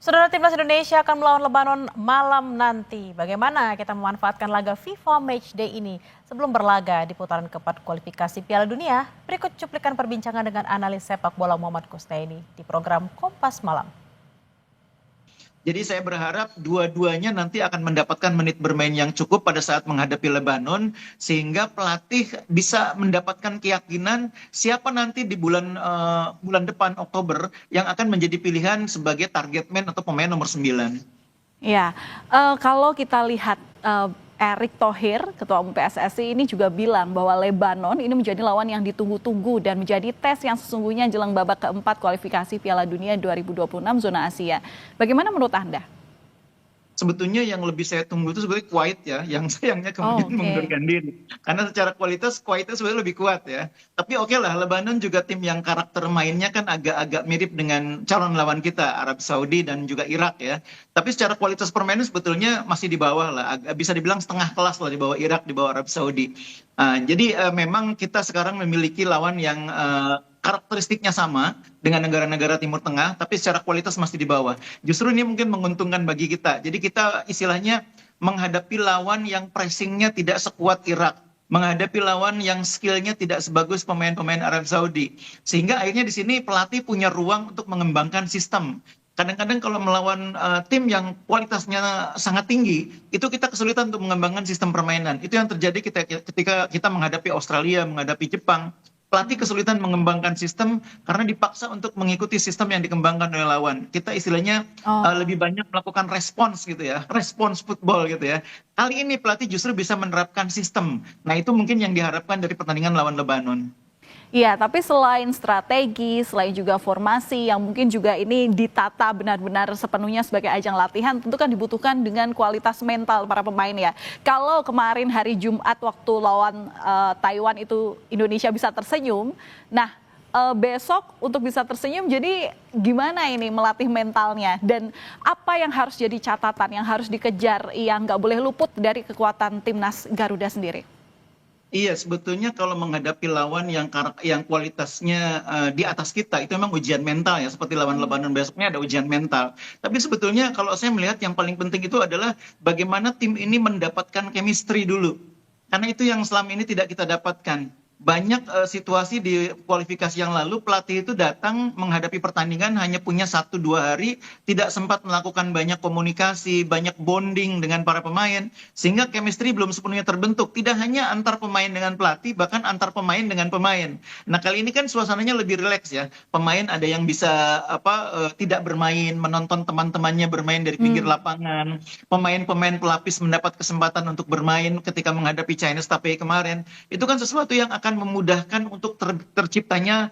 Saudara Timnas Indonesia akan melawan Lebanon malam nanti. Bagaimana kita memanfaatkan laga FIFA Matchday ini sebelum berlaga di putaran keempat kualifikasi Piala Dunia? Berikut cuplikan perbincangan dengan analis sepak bola Muhammad Kustaini di program Kompas Malam. Jadi saya berharap dua-duanya nanti akan mendapatkan menit bermain yang cukup pada saat menghadapi Lebanon, sehingga pelatih bisa mendapatkan keyakinan siapa nanti di bulan depan Oktober yang akan menjadi pilihan sebagai target man atau pemain nomor 9. Ya, kalau kita lihat Erick Thohir, Ketua Umum PSSI ini juga bilang bahwa Lebanon ini menjadi lawan yang ditunggu-tunggu dan menjadi tes yang sesungguhnya jelang babak keempat kualifikasi Piala Dunia 2026 zona Asia. Bagaimana menurut Anda? Sebetulnya yang lebih saya tunggu itu sebetulnya Kuwait ya, yang sayangnya kemudian mengundurkan diri. Karena secara kualitas Kuwait itu sebenarnya lebih kuat ya. Tapi oke lah, Lebanon juga tim yang karakter mainnya kan agak-agak mirip dengan calon lawan kita, Arab Saudi dan juga Irak ya. Tapi secara kualitas permainan sebetulnya masih di bawah lah, bisa dibilang setengah kelas lah di bawah Irak, di bawah Arab Saudi. Jadi memang kita sekarang memiliki lawan yang karakteristiknya sama dengan negara-negara Timur Tengah, tapi secara kualitas masih di bawah. Justru ini mungkin menguntungkan bagi kita. Jadi kita istilahnya menghadapi lawan yang pressingnya tidak sekuat Irak, menghadapi lawan yang skillnya tidak sebagus pemain-pemain Arab Saudi. Sehingga akhirnya di sini pelatih punya ruang untuk mengembangkan sistem. Kadang-kadang kalau melawan tim yang kualitasnya sangat tinggi, itu kita kesulitan untuk mengembangkan sistem permainan. Itu yang terjadi ketika kita menghadapi Australia, menghadapi Jepang. Pelatih kesulitan mengembangkan sistem karena dipaksa untuk mengikuti sistem yang dikembangkan oleh lawan. Kita istilahnya lebih banyak melakukan respons gitu ya, respons football gitu ya. Kali ini pelatih justru bisa menerapkan sistem. Nah itu mungkin yang diharapkan dari pertandingan lawan Lebanon. Iya, tapi selain strategi, selain juga formasi yang mungkin juga ini ditata benar-benar sepenuhnya sebagai ajang latihan, tentu kan dibutuhkan dengan kualitas mental para pemain ya. Kalau kemarin hari Jumat waktu lawan Taiwan itu Indonesia bisa tersenyum, nah besok untuk bisa tersenyum jadi gimana ini melatih mentalnya dan apa yang harus jadi catatan, yang harus dikejar, yang nggak boleh luput dari kekuatan timnas Garuda sendiri? Iya, sebetulnya kalau menghadapi lawan yang kualitasnya di atas kita, itu memang ujian mental ya. Seperti lawan Lebanon besoknya ada ujian mental. Tapi sebetulnya kalau saya melihat yang paling penting itu adalah bagaimana tim ini mendapatkan chemistry dulu. Karena itu yang selama ini tidak kita dapatkan. Banyak situasi di kualifikasi yang lalu pelatih itu datang menghadapi pertandingan hanya punya 1-2 hari, tidak sempat melakukan banyak komunikasi, banyak bonding dengan para pemain, sehingga chemistry belum sepenuhnya terbentuk. Tidak hanya antar pemain dengan pelatih, bahkan antar pemain dengan pemain. Nah kali ini kan suasananya lebih rileks ya. Pemain ada yang bisa tidak bermain, menonton teman-temannya bermain dari pinggir lapangan. Pemain-pemain pelapis mendapat kesempatan untuk bermain ketika menghadapi Chinese Taipei kemarin. Itu kan sesuatu yang akan memudahkan untuk terciptanya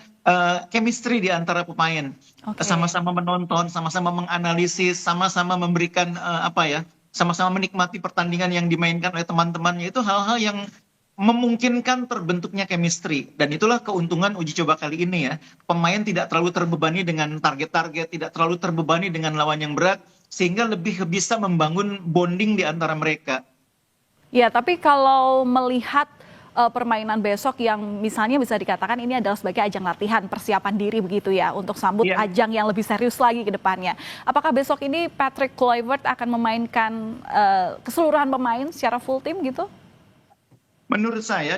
chemistry di antara pemain. Sama-sama menonton, sama-sama menganalisis, sama-sama memberikan sama-sama menikmati pertandingan yang dimainkan oleh teman-temannya. Itu hal-hal yang memungkinkan terbentuknya chemistry. Dan itulah keuntungan uji coba kali ini ya. Pemain tidak terlalu terbebani dengan target-target, tidak terlalu terbebani dengan lawan yang berat, sehingga lebih bisa membangun bonding di antara mereka. Ya, tapi kalau melihat permainan besok yang misalnya bisa dikatakan ini adalah sebagai ajang latihan, persiapan diri begitu ya, untuk sambut ajang yang lebih serius lagi ke depannya. Apakah besok ini Patrick Kluivert akan memainkan keseluruhan pemain secara full tim gitu? Menurut saya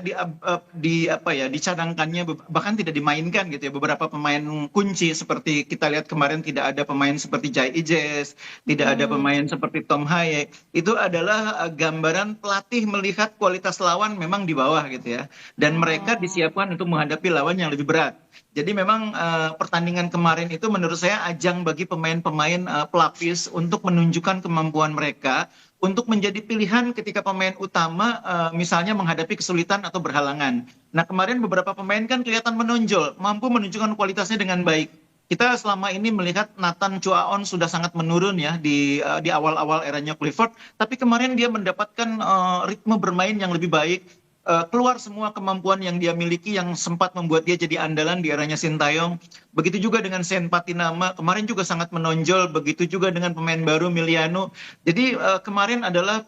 dicadangkannya bahkan tidak dimainkan gitu ya beberapa pemain kunci seperti kita lihat kemarin tidak ada pemain seperti Jai Ijes, tidak ada pemain seperti Tom Hayek. Itu adalah gambaran pelatih melihat kualitas lawan memang di bawah gitu ya. Dan mereka disiapkan untuk menghadapi lawan yang lebih berat. Jadi memang pertandingan kemarin itu menurut saya ajang bagi pemain-pemain pelapis untuk menunjukkan kemampuan mereka untuk menjadi pilihan ketika pemain utama misalnya menghadapi kesulitan atau berhalangan. Nah kemarin beberapa pemain kan kelihatan menonjol, mampu menunjukkan kualitasnya dengan baik. Kita selama ini melihat Nathan Chuaon sudah sangat menurun ya di awal-awal eranya Kluivert, tapi kemarin dia mendapatkan ritme bermain yang lebih baik. Keluar semua kemampuan yang dia miliki yang sempat membuat dia jadi andalan di eranya Sintayong. begitu juga dengan Sen Patinama, kemarin juga sangat menonjol, begitu juga dengan pemain baru Miliano. Jadi kemarin adalah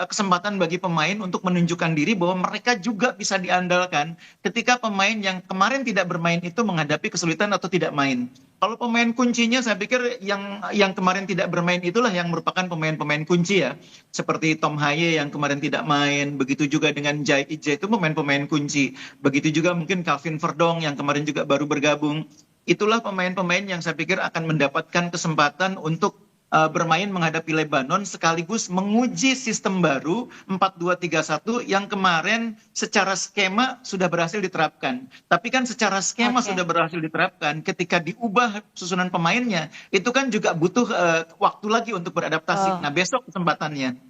kesempatan bagi pemain untuk menunjukkan diri bahwa mereka juga bisa diandalkan ketika pemain yang kemarin tidak bermain itu menghadapi kesulitan atau tidak main. Kalau pemain kuncinya saya pikir yang kemarin tidak bermain itulah yang merupakan pemain-pemain kunci ya. Seperti Tom Haye yang kemarin tidak main, begitu juga dengan Jai Ije itu pemain-pemain kunci. Begitu juga mungkin Calvin Verdong yang kemarin juga baru bergabung. Itulah pemain-pemain yang saya pikir akan mendapatkan kesempatan untuk bermain menghadapi Lebanon sekaligus menguji sistem baru 4-2-3-1 yang kemarin secara skema sudah berhasil diterapkan. Tapi kan secara skema Oke. sudah berhasil diterapkan, ketika diubah susunan pemainnya, itu kan juga butuh waktu lagi untuk beradaptasi. Nah, besok kesempatannya.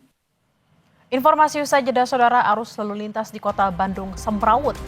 Informasi usai jeda saudara, arus lalu lintas di kota Bandung semrawut